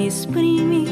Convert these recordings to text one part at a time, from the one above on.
exprime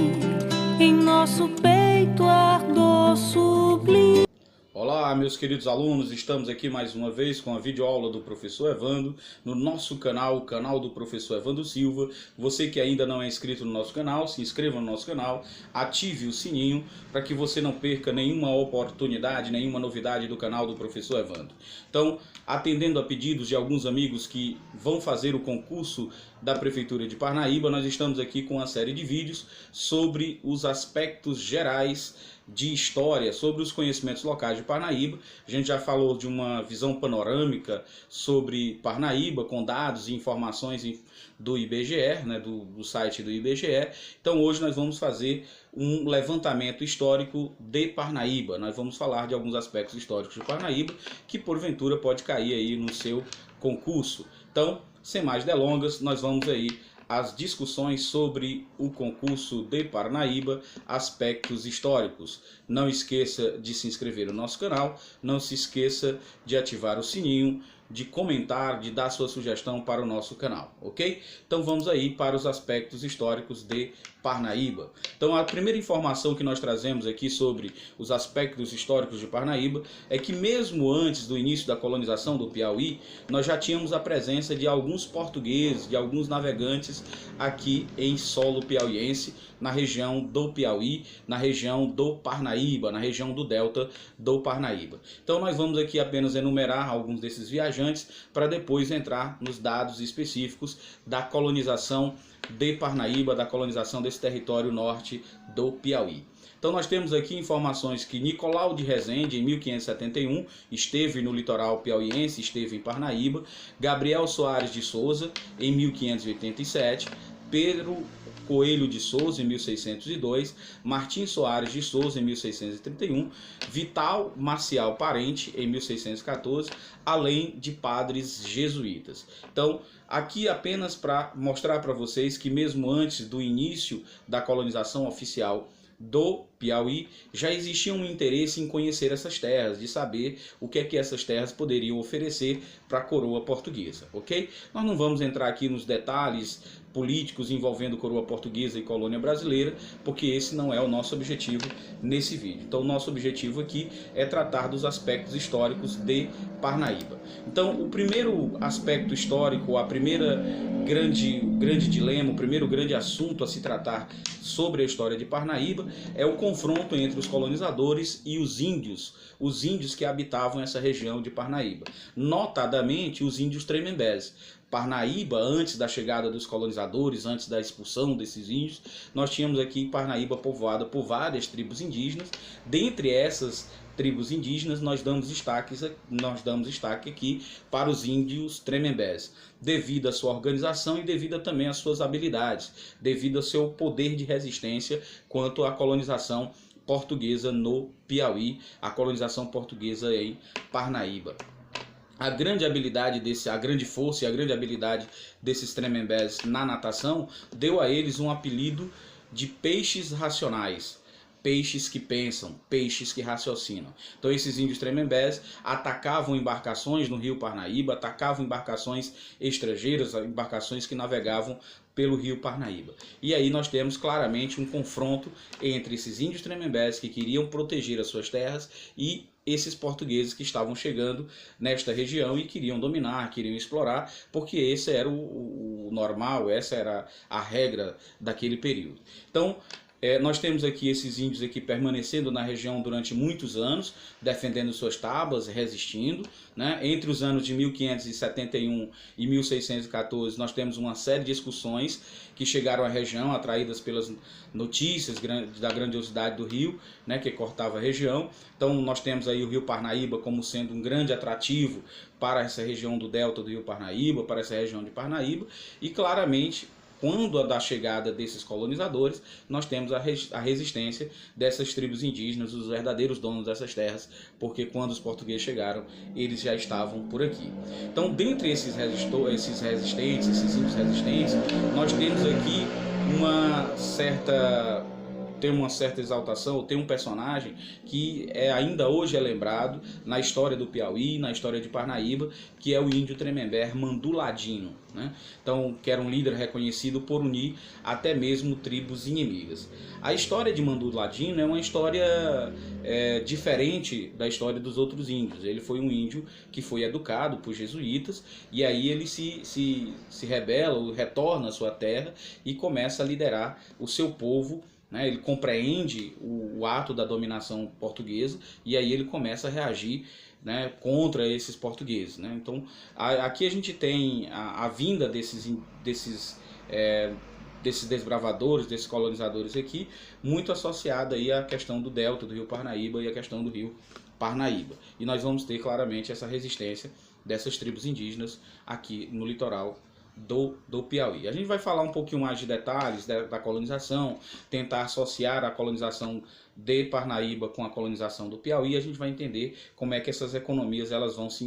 em nosso peito ardor sublime. Olá, meus queridos alunos, estamos aqui mais uma vez com a videoaula do professor Evandro no nosso canal, o canal do professor Evandro Silva. Você que ainda não é inscrito no nosso canal, se inscreva no nosso canal, ative o sininho para que você não perca nenhuma oportunidade, nenhuma novidade do canal do professor Evandro. Então, atendendo a pedidos de alguns amigos que vão fazer o concurso da Prefeitura de Parnaíba, nós estamos aqui com uma série de vídeos sobre os aspectos gerais de história, sobre os conhecimentos locais de Parnaíba. A gente já falou de uma visão panorâmica sobre Parnaíba, com dados e informações do IBGE, né, do site do IBGE. Então hoje nós vamos fazer um levantamento histórico de Parnaíba. Nós vamos falar de alguns aspectos históricos de Parnaíba que porventura pode cair aí no seu concurso. Então, sem mais delongas, nós vamos aí as discussões sobre o concurso de Parnaíba, aspectos históricos. Não esqueça de se inscrever no nosso canal, não se esqueça de ativar o sininho, de comentar, de dar sua sugestão para o nosso canal, ok? Então vamos aí para os aspectos históricos de Parnaíba. Então a primeira informação que nós trazemos aqui sobre os aspectos históricos de Parnaíba é que mesmo antes do início da colonização do Piauí, nós já tínhamos a presença de alguns portugueses, de alguns navegantes aqui em solo piauiense, na região do Piauí, na região do Parnaíba, na região do delta do Parnaíba. Então nós vamos aqui apenas enumerar alguns desses viajantes para depois entrar nos dados específicos da colonização de Parnaíba, da colonização desse território norte do Piauí. Então nós temos aqui informações que Nicolau de Rezende, em 1571, esteve no litoral piauiense, esteve em Parnaíba. Gabriel Soares de Souza, em 1587. Pedro Coelho de Souza, em 1602, Martim Soares de Souza, em 1631, Vital Marcial Parente, em 1614, além de padres jesuítas. Então, aqui apenas para mostrar para vocês que mesmo antes do início da colonização oficial do Piauí, já existia um interesse em conhecer essas terras, de saber o que é que essas terras poderiam oferecer para a coroa portuguesa, ok? Nós não vamos entrar aqui nos detalhes políticos envolvendo coroa portuguesa e colônia brasileira, porque esse não é o nosso objetivo nesse vídeo. Então o nosso objetivo aqui é tratar dos aspectos históricos de Parnaíba. Então o primeiro aspecto histórico, a primeira grande dilema, o primeiro grande assunto a se tratar sobre a história de Parnaíba é o confronto entre os colonizadores e os índios que habitavam essa região de Parnaíba, notadamente os índios Tremembés. Parnaíba, antes da chegada dos colonizadores, antes da expulsão desses índios, nós tínhamos aqui Parnaíba povoada por várias tribos indígenas. Dentre essas tribos indígenas, nós damos destaque aqui para os índios Tremembés, devido à sua organização e devido também às suas habilidades, devido ao seu poder de resistência quanto à colonização portuguesa no Piauí, a colonização portuguesa em Parnaíba. A grande força e a grande habilidade desses Tremembés na natação deu a eles um apelido de peixes racionais. Peixes que pensam, peixes que raciocinam. Então esses índios Tremembés atacavam embarcações no rio Parnaíba, atacavam embarcações estrangeiras, embarcações que navegavam pelo rio Parnaíba. E aí nós temos claramente um confronto entre esses índios Tremembés que queriam proteger as suas terras e esses portugueses que estavam chegando nesta região e queriam dominar, queriam explorar, porque esse era o normal, essa era a regra daquele período. Então, nós temos aqui esses índios aqui permanecendo na região durante muitos anos, defendendo suas tabas, resistindo, né? Entre os anos de 1571 e 1614 nós temos uma série de excursões que chegaram à região, atraídas pelas notícias da grandiosidade do rio, né, que cortava a região. Então nós temos aí o rio Parnaíba como sendo um grande atrativo para essa região do delta do rio Parnaíba, para essa região de Parnaíba, e claramente quando da chegada desses colonizadores, nós temos a resistência dessas tribos indígenas, os verdadeiros donos dessas terras, porque quando os portugueses chegaram, eles já estavam por aqui. Então, dentre esses índios resistentes, nós temos aqui uma certa tem uma certa exaltação, tem um personagem que ainda hoje é lembrado na história do Piauí, na história de Parnaíba, que é o índio Tremembé Mandu Ladino, né? Então, que era um líder reconhecido por unir até mesmo tribos inimigas. A história de Mandu Ladino é uma história diferente da história dos outros índios. Ele foi um índio que foi educado por jesuítas, e aí ele se rebela, retorna à sua terra e começa a liderar o seu povo, né? Ele compreende o ato da dominação portuguesa, e aí ele começa a reagir, né, contra esses portugueses, né? Então aqui a gente tem a vinda desses desbravadores, desses colonizadores aqui, muito associada aí à questão do delta do rio Parnaíba e à questão do rio Parnaíba. E nós vamos ter claramente essa resistência dessas tribos indígenas aqui no litoral do Piauí. A gente vai falar um pouquinho mais de detalhes da colonização, tentar associar a colonização de Parnaíba com a colonização do Piauí. A gente vai entender como é que essas economias elas vão se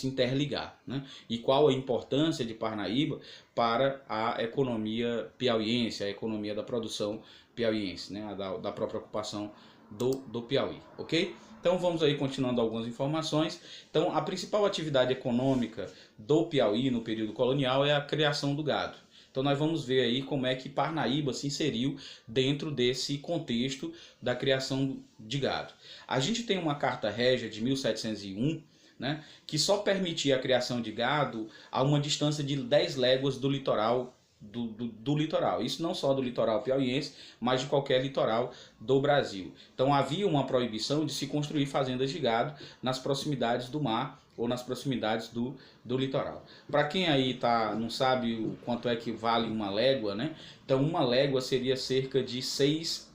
interligar, né? E qual a importância de Parnaíba para a economia piauiense, a economia da produção piauiense, né? Da própria ocupação do Piauí, ok? Então vamos aí continuando algumas informações. Então a principal atividade econômica do Piauí no período colonial é a criação do gado. Então nós vamos ver aí como é que Parnaíba se inseriu dentro desse contexto da criação de gado. A gente tem uma carta régia de 1701, né, que só permitia a criação de gado a uma distância de 10 léguas do litoral do litoral. Isso não só do litoral piauiense, mas de qualquer litoral do Brasil. Então havia uma proibição de se construir fazendas de gado nas proximidades do mar ou nas proximidades do litoral. Para quem aí não sabe o quanto é que vale uma légua, né? Então uma légua seria cerca de 6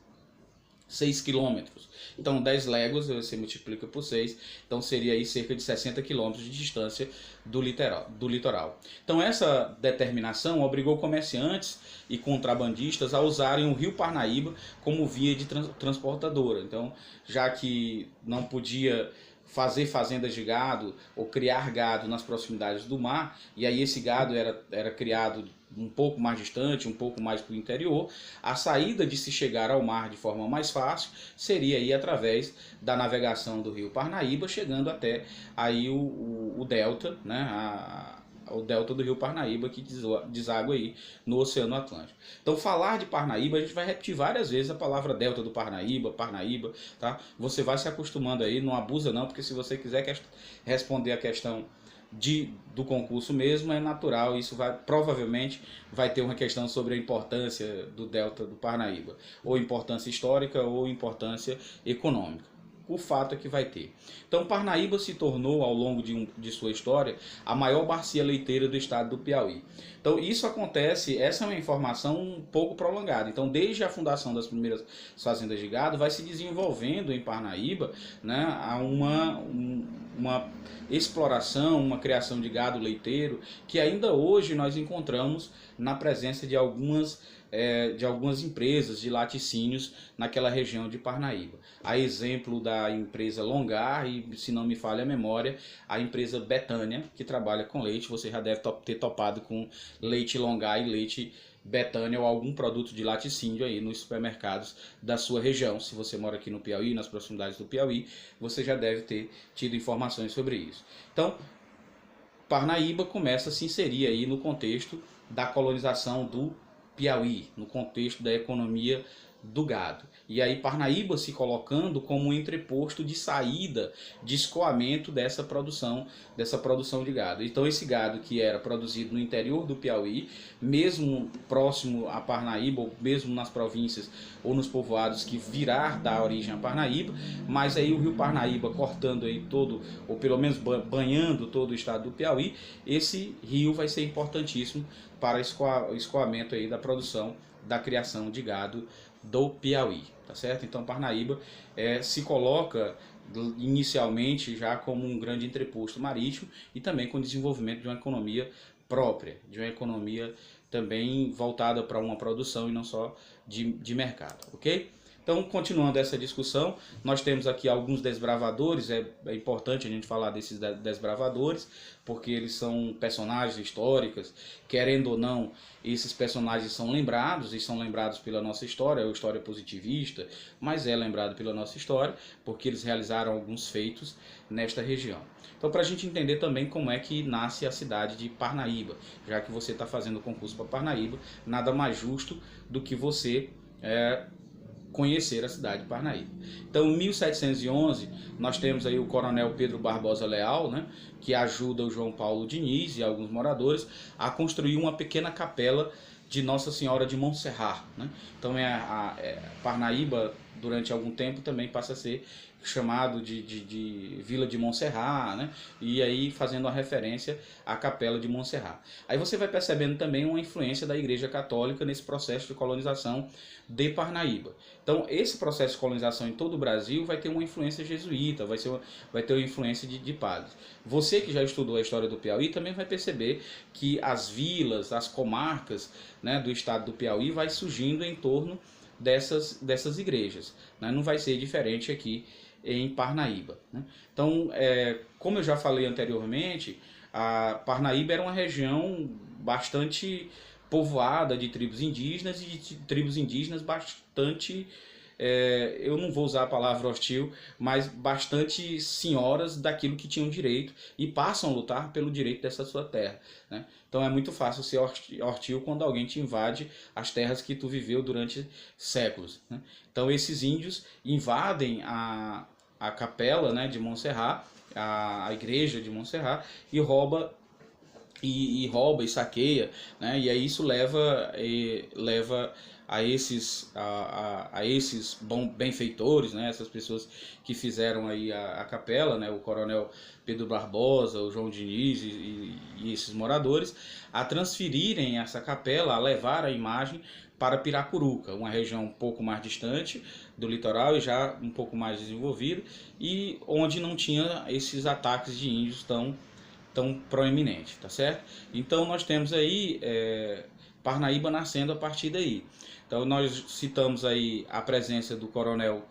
quilômetros. Então 10 léguas você multiplica por 6, então seria aí cerca de 60 quilômetros de distância do litoral. Então essa determinação obrigou comerciantes e contrabandistas a usarem o rio Parnaíba como via de transportadora. Então, já que não podia fazer fazendas de gado ou criar gado nas proximidades do mar, e aí esse gado era criado um pouco mais distante, um pouco mais para o interior, a saída de se chegar ao mar de forma mais fácil seria aí através da navegação do rio Parnaíba, chegando até aí o delta, né, o delta do rio Parnaíba, que deságua aí no Oceano Atlântico. Então falar de Parnaíba, a gente vai repetir várias vezes a palavra delta do Parnaíba, tá? Você vai se acostumando aí, não abusa não, porque se você quiser responder a questão do concurso mesmo, é natural, isso provavelmente vai ter uma questão sobre a importância do delta do Parnaíba, ou importância histórica ou importância econômica. O fato é que vai ter. Então Parnaíba se tornou, ao longo de sua história, a maior bacia leiteira do estado do Piauí. Então isso acontece, essa é uma informação um pouco prolongada. Então desde a fundação das primeiras fazendas de gado, vai se desenvolvendo em Parnaíba, né, uma exploração, uma criação de gado leiteiro, que ainda hoje nós encontramos na presença de algumas empresas de laticínios naquela região de Parnaíba. A exemplo da empresa Longar e, se não me falha a memória, a empresa Betânia, que trabalha com leite. Você já deve ter topado com leite Longar e leite Betânia ou algum produto de laticínio aí nos supermercados da sua região. Se você mora aqui no Piauí, nas proximidades do Piauí, você já deve ter tido informações sobre isso. Então, Parnaíba começa a se inserir aí no contexto da colonização do Piauí, no contexto da economia do gado. E aí Parnaíba se colocando como um entreposto de saída, de escoamento dessa produção de gado. Então esse gado que era produzido no interior do Piauí, mesmo próximo a Parnaíba, ou mesmo nas províncias ou nos povoados que virar da origem a Parnaíba, mas aí o rio Parnaíba cortando aí todo, ou pelo menos banhando todo o estado do Piauí, esse rio vai ser importantíssimo para o escoamento aí da produção, da criação de gado do Piauí, tá certo? Então Parnaíba se coloca inicialmente já como um grande entreposto marítimo e também com o desenvolvimento de uma economia própria, de uma economia também voltada para uma produção e não só de mercado, ok? Então, continuando essa discussão, nós temos aqui alguns desbravadores, é importante a gente falar desses desbravadores, porque eles são personagens históricos, querendo ou não, esses personagens são lembrados, e são lembrados pela nossa história, é uma história positivista, mas é lembrado pela nossa história, porque eles realizaram alguns feitos nesta região. Então, para a gente entender também como é que nasce a cidade de Parnaíba, já que você está fazendo o concurso para Parnaíba, nada mais justo do que você conhecer a cidade de Parnaíba. Então, em 1711, nós temos aí o coronel Pedro Barbosa Leal, né, que ajuda o João Paulo Diniz e alguns moradores a construir uma pequena capela de Nossa Senhora de Montserrat, né? Então, Parnaíba, durante algum tempo, também passa a ser chamado de Vila de Montserrat, né? E aí fazendo uma referência à Capela de Montserrat. Aí você vai percebendo também uma influência da Igreja Católica nesse processo de colonização de Parnaíba. Então, esse processo de colonização em todo o Brasil vai ter uma influência jesuíta, vai ter uma influência de padres. Você que já estudou a história do Piauí também vai perceber que as vilas, as comarcas, né, do estado do Piauí vai surgindo em torno dessas igrejas, né? Não vai ser diferente aqui em Parnaíba, né? Então, como eu já falei anteriormente, a Parnaíba era uma região bastante povoada de tribos indígenas, e de tribos indígenas bastante, eu não vou usar a palavra hostil, mas bastante senhoras daquilo que tinham direito e passam a lutar pelo direito dessa sua terra, né? Então é muito fácil ser hostil quando alguém te invade as terras que tu viveu durante séculos, né? Então esses índios invadem a capela, né, de Montserrat, a igreja de Montserrat, e rouba e saqueia, né? E aí isso leva a esses benfeitores, né? Essas pessoas que fizeram aí a capela, né? O coronel Pedro Barbosa, o João Diniz e esses moradores, a transferirem essa capela, a levar a imagem para Piracuruca, uma região um pouco mais distante do litoral e já um pouco mais desenvolvida, e onde não tinha esses ataques de índios tão proeminente, tá certo? Então nós temos aí Parnaíba nascendo a partir daí. Então nós citamos aí a presença do coronel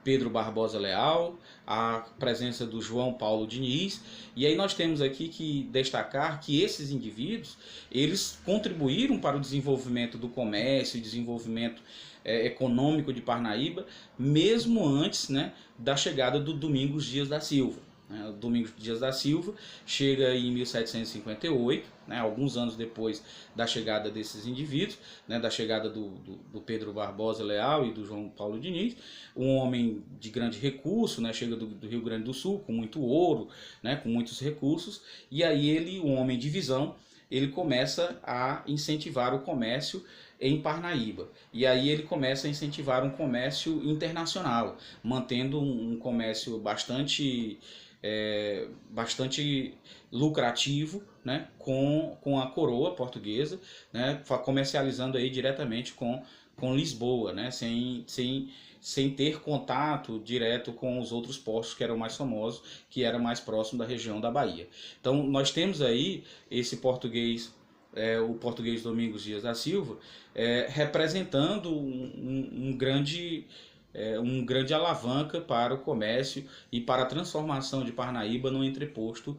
Pedro Barbosa Leal, a presença do João Paulo Diniz, e aí nós temos aqui que destacar que esses indivíduos, eles contribuíram para o desenvolvimento do comércio e desenvolvimento econômico de Parnaíba, mesmo antes, né, da chegada do Domingos Dias da Silva. O Domingos Dias da Silva chega em 1758, né, alguns anos depois da chegada desses indivíduos, né, da chegada do Pedro Barbosa Leal e do João Paulo Diniz, um homem de grande recurso, né, chega do Rio Grande do Sul com muito ouro, né, com muitos recursos, e aí ele, um homem de visão, ele começa a incentivar o comércio em Parnaíba. E aí ele começa a incentivar um comércio internacional, mantendo um comércio bastante lucrativo, né, com a coroa portuguesa, né, comercializando aí diretamente com Lisboa, né, sem ter contato direto com os outros postos que eram mais famosos, que era mais próximo da região da Bahia. Então nós temos aí esse português, o português Domingos Dias da Silva, representando um grande alavanca para o comércio e para a transformação de Parnaíba no entreposto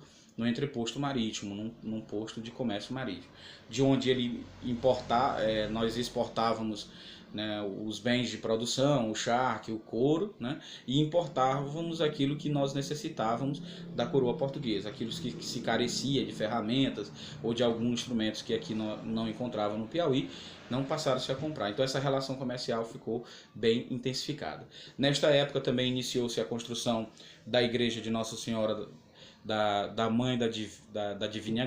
marítimo, num posto de comércio marítimo, de onde ele nós exportávamos, né, os bens de produção, o charque, o couro, né, e importávamos aquilo que nós necessitávamos da coroa portuguesa, aquilo que se carecia de ferramentas ou de alguns instrumentos que aqui não encontravam no Piauí, não passaram-se a comprar. Então essa relação comercial ficou bem intensificada. Nesta época também iniciou-se a construção da igreja de Nossa Senhora da Mãe da Divina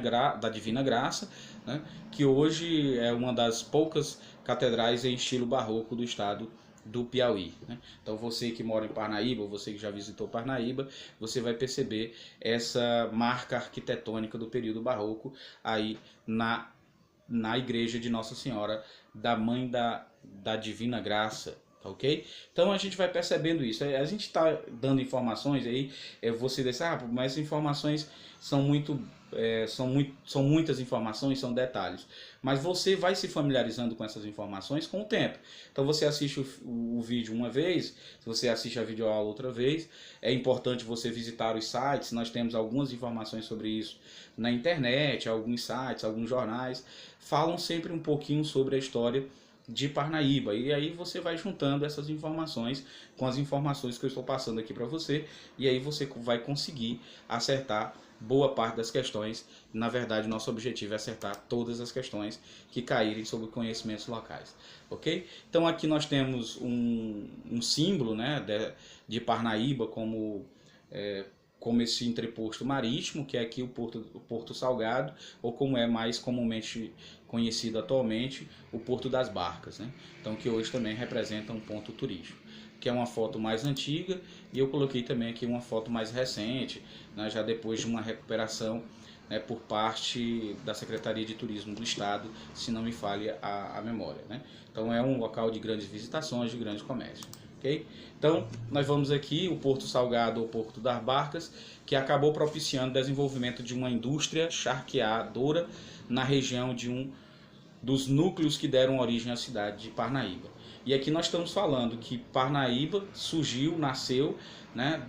Graça, né, que hoje é uma das poucas catedrais em estilo barroco do estado do Piauí, né? Então você que mora em Parnaíba, você que já visitou Parnaíba, você vai perceber essa marca arquitetônica do período barroco aí na igreja de Nossa Senhora da Mãe da Divina Graça, ok? Então a gente vai percebendo isso. A gente está dando informações aí, você diz, mas essas informações são são muitas informações, são detalhes. Mas você vai se familiarizando com essas informações com o tempo. Então você assiste o vídeo uma vez, se você assiste a videoaula outra vez, é importante você visitar os sites, nós temos algumas informações sobre isso na internet, alguns sites, alguns jornais, falam sempre um pouquinho sobre a história de Parnaíba, e aí você vai juntando essas informações com as informações que eu estou passando aqui para você, e aí você vai conseguir acertar boa parte das questões. Na verdade, nosso objetivo é acertar todas as questões que caírem sobre conhecimentos locais, ok? Então aqui nós temos um símbolo, né, de Parnaíba como esse entreposto marítimo, que é aqui o Porto Salgado, ou como é mais comumente conhecido atualmente, o Porto das Barcas, né? Então, que hoje também representa um ponto turístico, que é uma foto mais antiga, e eu coloquei também aqui uma foto mais recente, né, já depois de uma recuperação, né, por parte da Secretaria de Turismo do Estado, se não me falha a memória, né? Então é um local de grandes visitações, de grande comércio. Okay? Então, nós vamos aqui, o Porto Salgado, ou Porto das Barcas, que acabou propiciando o desenvolvimento de uma indústria charqueadora na região de um dos núcleos que deram origem à cidade de Parnaíba. E aqui nós estamos falando que Parnaíba surgiu, nasceu, né,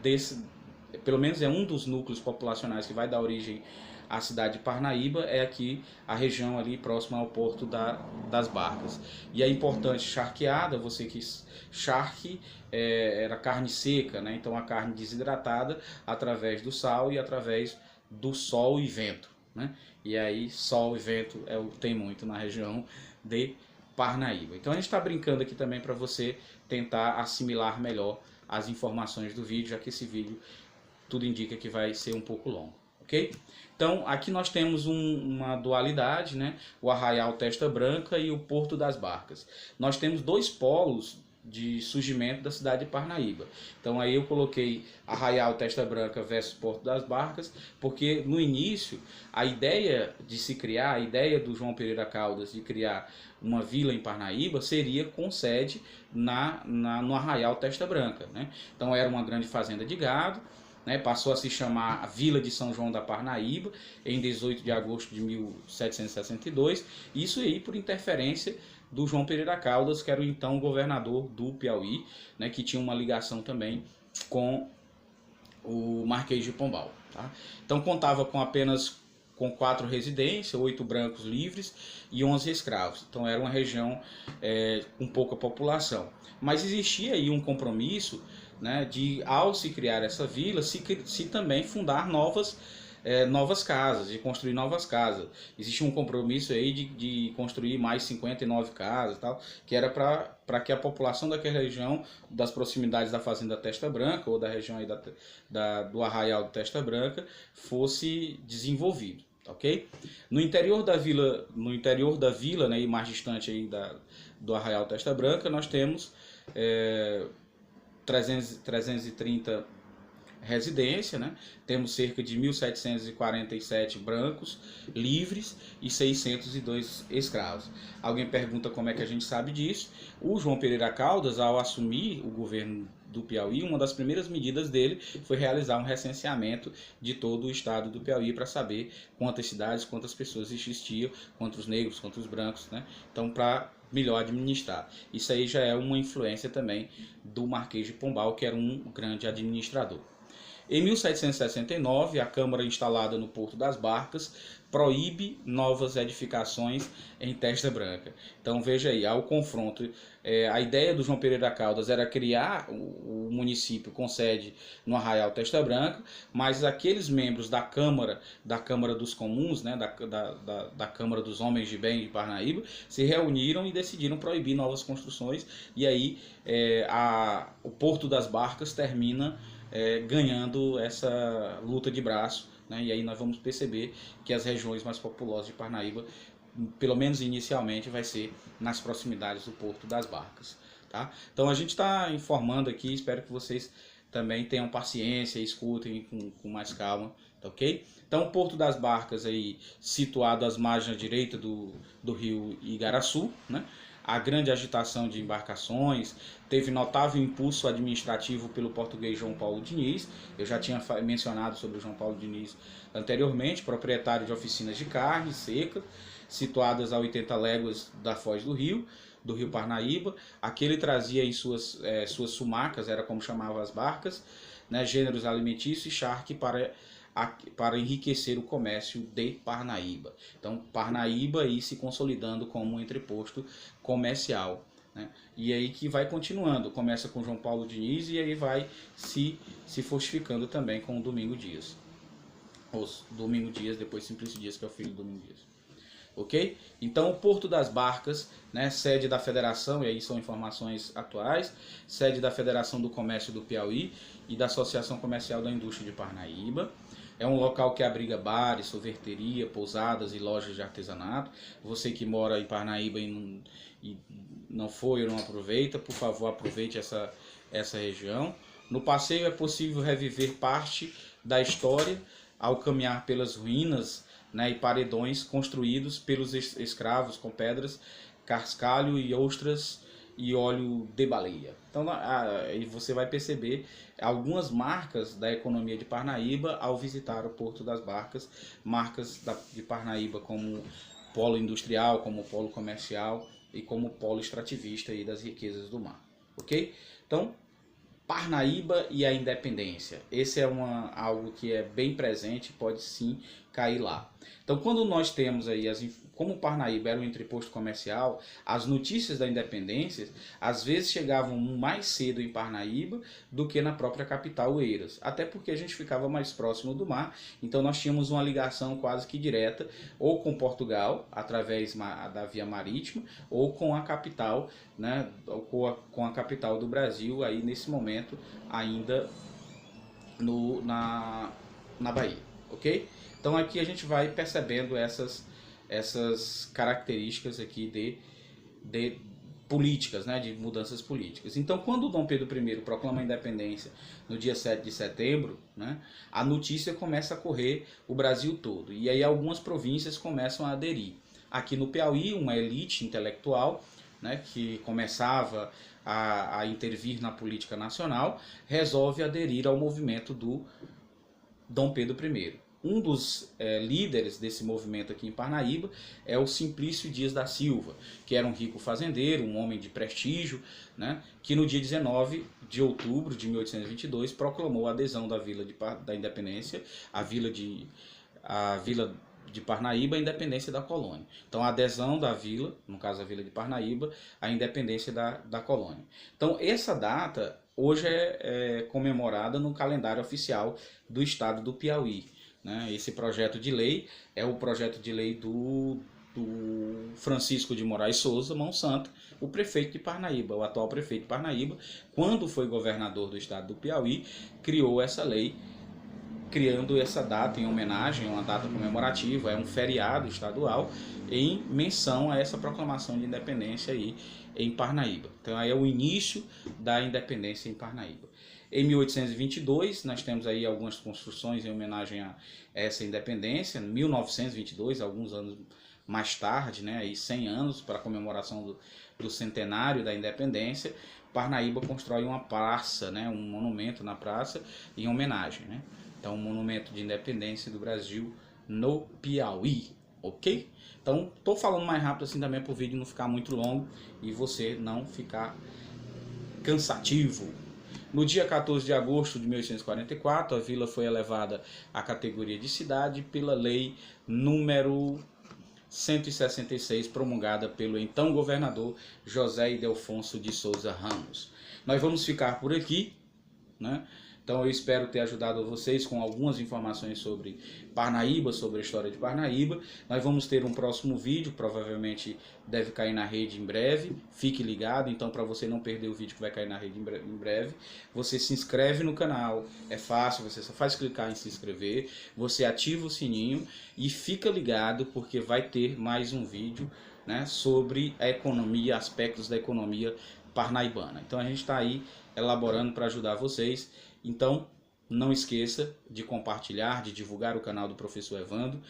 pelo menos é um dos núcleos populacionais que vai dar origem à cidade de Parnaíba, é aqui a região ali próxima ao Porto das Barcas. E é importante charqueada, você que charque era carne seca, né? Então a carne desidratada através do sal e através do sol e vento, né? E aí sol e vento tem muito na região de Parnaíba. Então a gente está brincando aqui também para você tentar assimilar melhor as informações do vídeo, já que esse vídeo tudo indica que vai ser um pouco longo, ok? Então aqui nós temos uma dualidade, né? O Arraial Testa Branca e o Porto das Barcas. Nós temos dois polos de surgimento da cidade de Parnaíba. Então aí eu coloquei Arraial Testa Branca versus Porto das Barcas, porque no início a ideia de se criar, a ideia do João Pereira Caldas de criar uma vila em Parnaíba seria com sede no Arraial Testa Branca, né? Então era uma grande fazenda de gado, né? Passou a se chamar a Vila de São João da Parnaíba em 18 de agosto de 1762, isso aí por interferência do João Pereira Caldas, que era o então governador do Piauí, né, que tinha uma ligação também com o Marquês de Pombal. Tá? Então contava com apenas 4 residências, 8 brancos livres e 11 escravos. Então era uma região com pouca população. Mas existia aí um compromisso, né, de, ao se criar essa vila, se também fundar novas casas, de construir novas casas. Existia um compromisso aí de construir mais 59 casas, tal, que era para que a população daquela região, das proximidades da Fazenda Testa Branca, ou da região aí do Arraial do Testa Branca, fosse desenvolvido. Ok? No interior da vila, né, e mais distante aí do Arraial Testa Branca, nós temos 330 residência, né? Temos cerca de 1.747 brancos livres e 602 escravos. Alguém pergunta como é que a gente sabe disso? O João Pereira Caldas, ao assumir o governo do Piauí, uma das primeiras medidas dele foi realizar um recenseamento de todo o estado do Piauí para saber quantas cidades, quantas pessoas existiam, quantos negros, quantos brancos, né? Então, para melhor administrar. Isso aí já é uma influência também do Marquês de Pombal, que era um grande administrador. Em 1769, a Câmara instalada no Porto das Barcas proíbe novas edificações em Testa Branca. Então veja aí, há o confronto. A ideia do João Pereira Caldas era criar o município com sede no Arraial Testa Branca, mas aqueles membros da Câmara dos Comuns, né, da Câmara dos Homens de Bem de Parnaíba, se reuniram e decidiram proibir novas construções, e aí o Porto das Barcas termina ganhando essa luta de braço, né? E aí nós vamos perceber que as regiões mais populosas de Parnaíba, pelo menos inicialmente, vai ser nas proximidades do Porto das Barcas. Tá? Então a gente está informando aqui, espero que vocês também tenham paciência e escutem com mais calma tá ok? Então o Porto das Barcas aí situado às margens direita do rio Igaraçu, né? A grande agitação de embarcações, teve notável impulso administrativo pelo português João Paulo Diniz. Eu já tinha mencionado sobre o João Paulo Diniz anteriormente, proprietário de oficinas de carne seca, situadas a 80 léguas da foz do Rio Parnaíba. Aqui ele trazia em suas sumacas, era como chamavam as barcas, né, gêneros alimentícios e charque para enriquecer o comércio de Parnaíba. Então, Parnaíba aí se consolidando como um entreposto comercial, né? E aí que vai continuando, começa com João Paulo Diniz e aí vai se fortificando também com o Domingo Dias. Os Domingo Dias, depois Simplício Dias, que é o filho do Domingo Dias. Ok? Então, o Porto das Barcas, né, sede da Federação, e aí são informações atuais, sede da Federação do Comércio do Piauí e da Associação Comercial da Indústria de Parnaíba. É um local que abriga bares, sorveteria, pousadas e lojas de artesanato. Você que mora em Parnaíba e não foi ou não aproveita, por favor, aproveite essa região. No passeio é possível reviver parte da história ao caminhar pelas ruínas, né, e paredões construídos pelos escravos com pedras, cascalho e ostras e óleo de baleia. Então aí você vai perceber algumas marcas da economia de Parnaíba ao visitar o Porto das Barcas, marcas de Parnaíba como polo industrial, como polo comercial e como polo extrativista aí das riquezas do mar, ok? Então, Parnaíba e a independência, esse é algo que é bem presente, pode sim cair lá. Então, quando nós temos aí, como Parnaíba era um entreposto comercial, as notícias da independência às vezes chegavam mais cedo em Parnaíba do que na própria capital, Oeiras. Até porque a gente ficava mais próximo do mar, então nós tínhamos uma ligação quase que direta, ou com Portugal, através da via marítima, ou com a capital, né, com a capital do Brasil, aí nesse momento ainda na Bahia, ok? Então aqui a gente vai percebendo essas características aqui de políticas, né, de mudanças políticas. Então, quando Dom Pedro I proclama a independência no dia 7 de setembro, né, a notícia começa a correr o Brasil todo. E aí algumas províncias começam a aderir. Aqui no Piauí, uma elite intelectual, né, que começava a intervir na política nacional, resolve aderir ao movimento do Dom Pedro I. Um dos líderes desse movimento aqui em Parnaíba é o Simplício Dias da Silva, que era um rico fazendeiro, um homem de prestígio, né, que no dia 19 de outubro de 1822 proclamou a adesão da Vila da Independência, a Vila de Parnaíba, à independência da colônia. Então, a adesão da vila, no caso a Vila de Parnaíba, à independência da colônia. Então, essa data hoje é comemorada no calendário oficial do estado do Piauí. Esse projeto de lei é o projeto de lei do Francisco de Moraes Souza, Mão Santa, o prefeito de Parnaíba, o atual prefeito de Parnaíba, quando foi governador do estado do Piauí, criou essa lei, criando essa data em homenagem, uma data comemorativa, é um feriado estadual, em menção a essa proclamação de independência aí em Parnaíba. Então aí é o início da independência em Parnaíba. Em 1822, nós temos aí algumas construções em homenagem a essa independência. Em 1922, alguns anos mais tarde, né, aí 100 anos para a comemoração do centenário da independência, Parnaíba constrói uma praça, né, um monumento na praça em homenagem, né? Então, um monumento de independência do Brasil no Piauí, ok? Então, estou falando mais rápido assim também para o vídeo não ficar muito longo e você não ficar cansativo. No dia 14 de agosto de 1844, a vila foi elevada à categoria de cidade pela lei número 166, promulgada pelo então governador José Ildefonso de Souza Ramos. Nós vamos ficar por aqui, né? Então eu espero ter ajudado vocês com algumas informações sobre Parnaíba, sobre a história de Parnaíba. Nós vamos ter um próximo vídeo, provavelmente deve cair na rede em breve. Fique ligado, então, para você não perder o vídeo que vai cair na rede em breve. Você se inscreve no canal, é fácil, você só faz clicar em se inscrever. Você ativa o sininho e fica ligado porque vai ter mais um vídeo, né, sobre a economia, aspectos da economia parnaibana. Então a gente está aí elaborando para ajudar vocês. Então, Não esqueça de compartilhar, de divulgar o canal do Professor Evandro.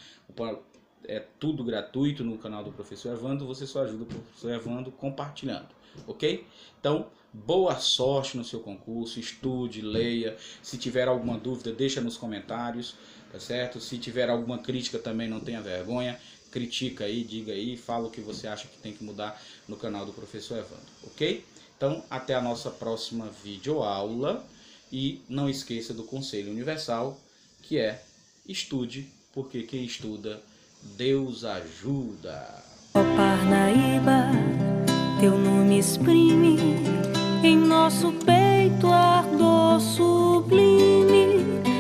É tudo gratuito no canal do Professor Evandro. Você só ajuda o Professor Evandro compartilhando, ok? Então, boa sorte no seu concurso. Estude, leia. Se tiver alguma dúvida, deixa nos comentários, tá certo? Se tiver alguma crítica também, não tenha vergonha. Critica aí, diga aí, fala o que você acha que tem que mudar no canal do Professor Evandro, ok? Então, até a nossa próxima videoaula. E não esqueça do Conselho Universal, que é: estude, porque quem estuda, Deus ajuda. Ó Parnaíba, teu nome exprime em nosso peito ardor sublime.